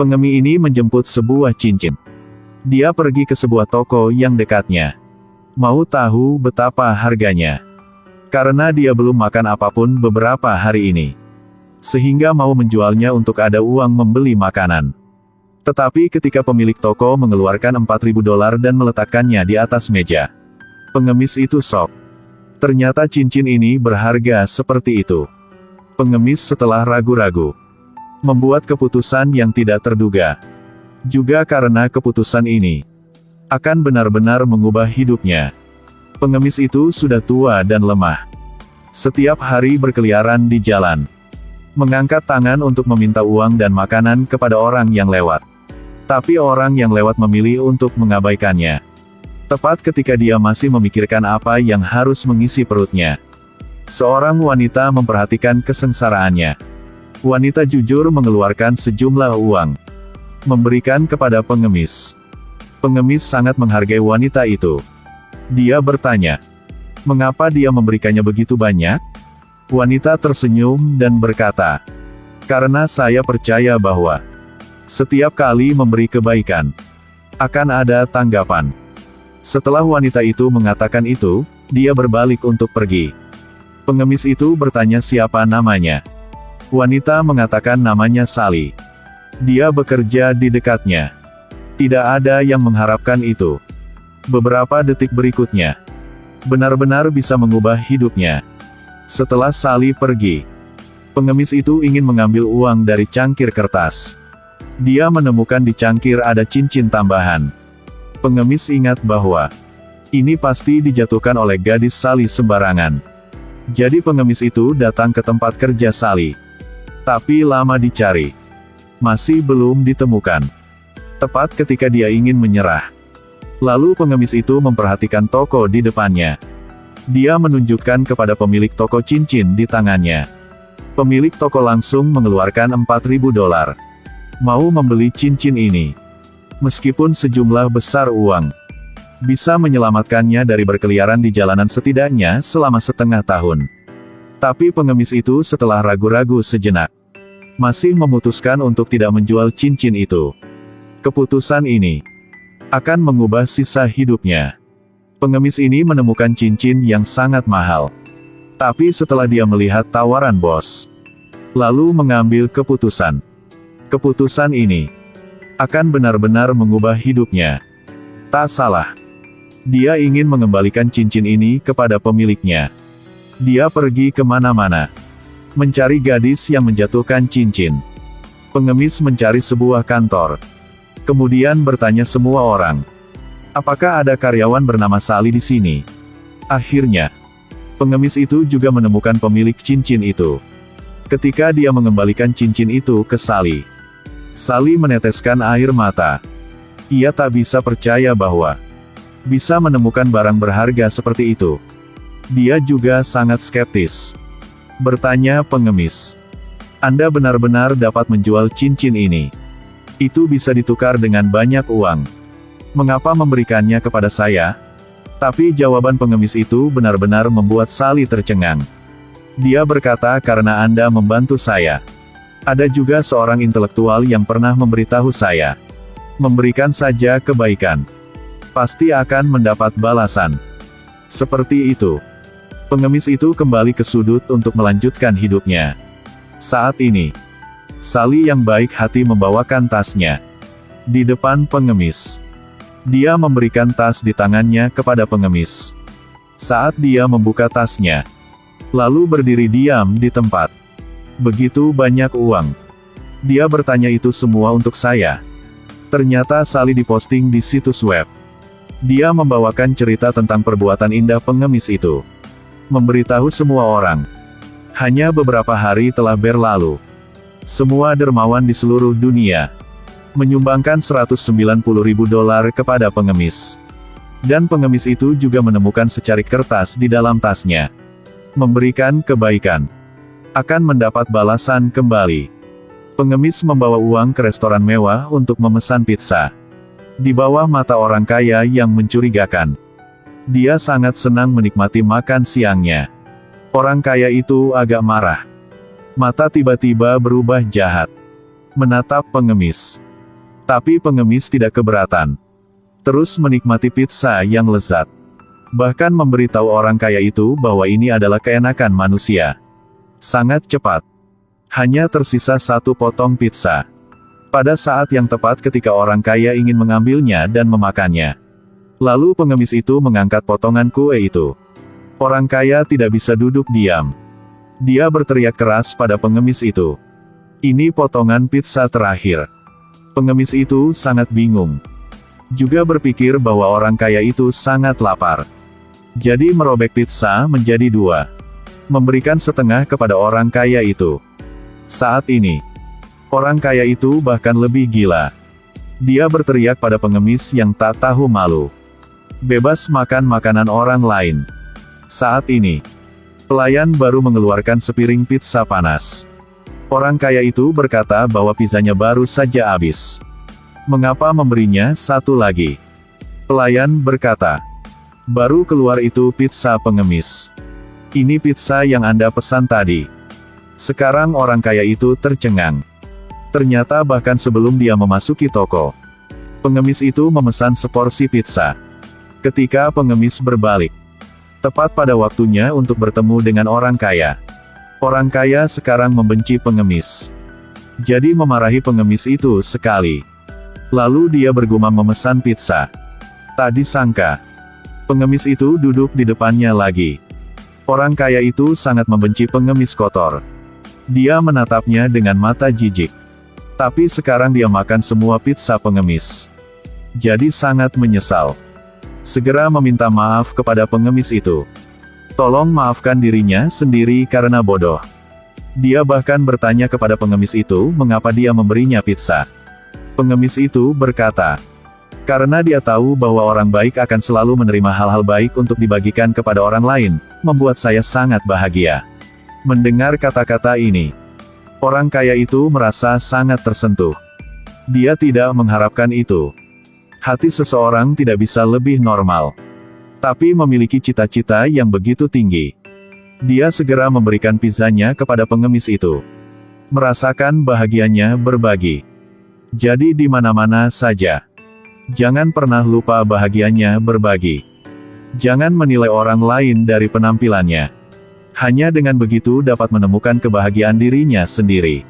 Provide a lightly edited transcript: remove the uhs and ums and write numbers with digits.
Pengemis ini menjemput sebuah cincin. Dia pergi ke sebuah toko yang dekatnya. Mau tahu betapa harganya? Karena dia belum makan apapun beberapa hari ini. Sehingga mau menjualnya untuk ada uang membeli makanan. Tetapi ketika pemilik toko mengeluarkan $4.000 dan meletakkannya di atas meja, pengemis itu shock. Ternyata cincin ini berharga seperti itu. Pengemis setelah ragu-ragu, membuat keputusan yang tidak terduga. Juga karena keputusan ini akan benar-benar mengubah hidupnya. Pengemis itu sudah tua dan lemah. Setiap hari berkeliaran di jalan, mengangkat tangan untuk meminta uang dan makanan kepada orang yang lewat. Tapi orang yang lewat memilih untuk mengabaikannya. Tepat ketika dia masih memikirkan apa yang harus mengisi perutnya, seorang wanita memperhatikan kesengsaraannya. Wanita jujur mengeluarkan sejumlah uang, memberikan kepada pengemis. Pengemis sangat menghargai wanita itu. Dia bertanya, mengapa dia memberikannya begitu banyak? Wanita tersenyum dan berkata, karena saya percaya bahwa setiap kali memberi kebaikan, akan ada tanggapan. Setelah wanita itu mengatakan itu, dia berbalik untuk pergi. Pengemis itu bertanya siapa namanya. Wanita mengatakan namanya Sally. Dia bekerja di dekatnya. Tidak ada yang mengharapkan itu. Beberapa detik berikutnya, benar-benar bisa mengubah hidupnya. Setelah Sally pergi, pengemis itu ingin mengambil uang dari cangkir kertas. Dia menemukan di cangkir ada cincin tambahan. Pengemis ingat bahwa ini pasti dijatuhkan oleh gadis Sally sembarangan. Jadi pengemis itu datang ke tempat kerja Sally. Tapi lama dicari, masih belum ditemukan. Tepat ketika dia ingin menyerah, lalu pengemis itu memperhatikan toko di depannya. Dia menunjukkan kepada pemilik toko cincin di tangannya. Pemilik toko langsung mengeluarkan $4.000. Mau membeli cincin ini. Meskipun sejumlah besar uang bisa menyelamatkannya dari berkeliaran di jalanan setidaknya selama setengah tahun. Tapi pengemis itu setelah ragu-ragu sejenak, masih memutuskan untuk tidak menjual cincin itu. Keputusan ini akan mengubah sisa hidupnya. Pengemis ini menemukan cincin yang sangat mahal. Tapi setelah dia melihat tawaran bos, lalu mengambil keputusan. Keputusan ini akan benar-benar mengubah hidupnya. Tak salah. Dia ingin mengembalikan cincin ini kepada pemiliknya. Dia pergi kemana-mana, mencari gadis yang menjatuhkan cincin. Pengemis mencari sebuah kantor. Kemudian bertanya semua orang, apakah ada karyawan bernama Sally di sini? Akhirnya, pengemis itu juga menemukan pemilik cincin itu. Ketika dia mengembalikan cincin itu ke Sally, Sally meneteskan air mata. Ia tak bisa percaya bahwa bisa menemukan barang berharga seperti itu. Dia juga sangat skeptis. Bertanya pengemis, Anda benar-benar dapat menjual cincin ini? Itu bisa ditukar dengan banyak uang. Mengapa memberikannya kepada saya? Tapi jawaban pengemis itu benar-benar membuat Sally tercengang. Dia berkata karena Anda membantu saya. Ada juga seorang intelektual yang pernah memberitahu saya, memberikan saja kebaikan, pasti akan mendapat balasan. Seperti itu. Pengemis itu kembali ke sudut untuk melanjutkan hidupnya. Saat ini, Sally yang baik hati membawakan tasnya di depan pengemis. Dia memberikan tas di tangannya kepada pengemis. Saat dia membuka tasnya, lalu berdiri diam di tempat. Begitu banyak uang. Dia bertanya itu semua untuk saya. Ternyata Sally diposting di situs web. Dia membawakan cerita tentang perbuatan indah pengemis itu. Memberitahu semua orang. Hanya beberapa hari telah berlalu. Semua dermawan di seluruh dunia menyumbangkan $190.000 kepada pengemis. Dan pengemis itu juga menemukan secarik kertas di dalam tasnya. Memberikan kebaikan akan mendapat balasan kembali. Pengemis membawa uang ke restoran mewah untuk memesan pizza. Di bawah mata orang kaya yang mencurigakan, dia sangat senang menikmati makan siangnya. Orang kaya itu agak marah. Mata tiba-tiba berubah jahat, menatap pengemis. Tapi pengemis tidak keberatan. Terus menikmati pizza yang lezat. Bahkan memberitahu orang kaya itu bahwa ini adalah keenakan manusia. Sangat cepat. Hanya tersisa 1 potong pizza. Pada saat yang tepat ketika orang kaya ingin mengambilnya dan memakannya. Lalu pengemis itu mengangkat potongan kue itu. Orang kaya tidak bisa duduk diam. Dia berteriak keras pada pengemis itu. Ini potongan pizza terakhir. Pengemis itu sangat bingung. Juga berpikir bahwa orang kaya itu sangat lapar. Jadi merobek pizza menjadi 2. Memberikan setengah kepada orang kaya itu. Saat ini, orang kaya itu bahkan lebih gila. Dia berteriak pada pengemis yang tak tahu malu. Bebas makan makanan orang lain. Saat ini, pelayan baru mengeluarkan sepiring pizza panas. Orang kaya itu berkata bahwa pizzanya baru saja habis. Mengapa memberinya 1 lagi? Pelayan berkata, baru keluar itu pizza pengemis. Ini pizza yang Anda pesan tadi. Sekarang orang kaya itu tercengang. Ternyata bahkan sebelum dia memasuki toko, pengemis itu memesan seporsi pizza. Ketika pengemis berbalik, tepat pada waktunya untuk bertemu dengan orang kaya. Orang kaya sekarang membenci pengemis. Jadi memarahi pengemis itu sekali. Lalu dia bergumam memesan pizza. Tak disangka, pengemis itu duduk di depannya lagi. Orang kaya itu sangat membenci pengemis kotor. Dia menatapnya dengan mata jijik. Tapi sekarang dia makan semua pizza pengemis. Jadi sangat menyesal. Segera meminta maaf kepada pengemis itu. Tolong maafkan dirinya sendiri karena bodoh. Dia bahkan bertanya kepada pengemis itu mengapa dia memberinya pizza. Pengemis itu berkata, karena dia tahu bahwa orang baik akan selalu menerima hal-hal baik untuk dibagikan kepada orang lain, membuat saya sangat bahagia. Mendengar kata-kata ini, orang kaya itu merasa sangat tersentuh. Dia tidak mengharapkan itu. Hati seseorang tidak bisa lebih normal. Tapi memiliki cita-cita yang begitu tinggi. Dia segera memberikan pizzanya kepada pengemis itu. Merasakan bahagianya berbagi. Jadi di mana-mana saja. Jangan pernah lupa bahagianya berbagi. Jangan menilai orang lain dari penampilannya. Hanya dengan begitu dapat menemukan kebahagiaan dirinya sendiri.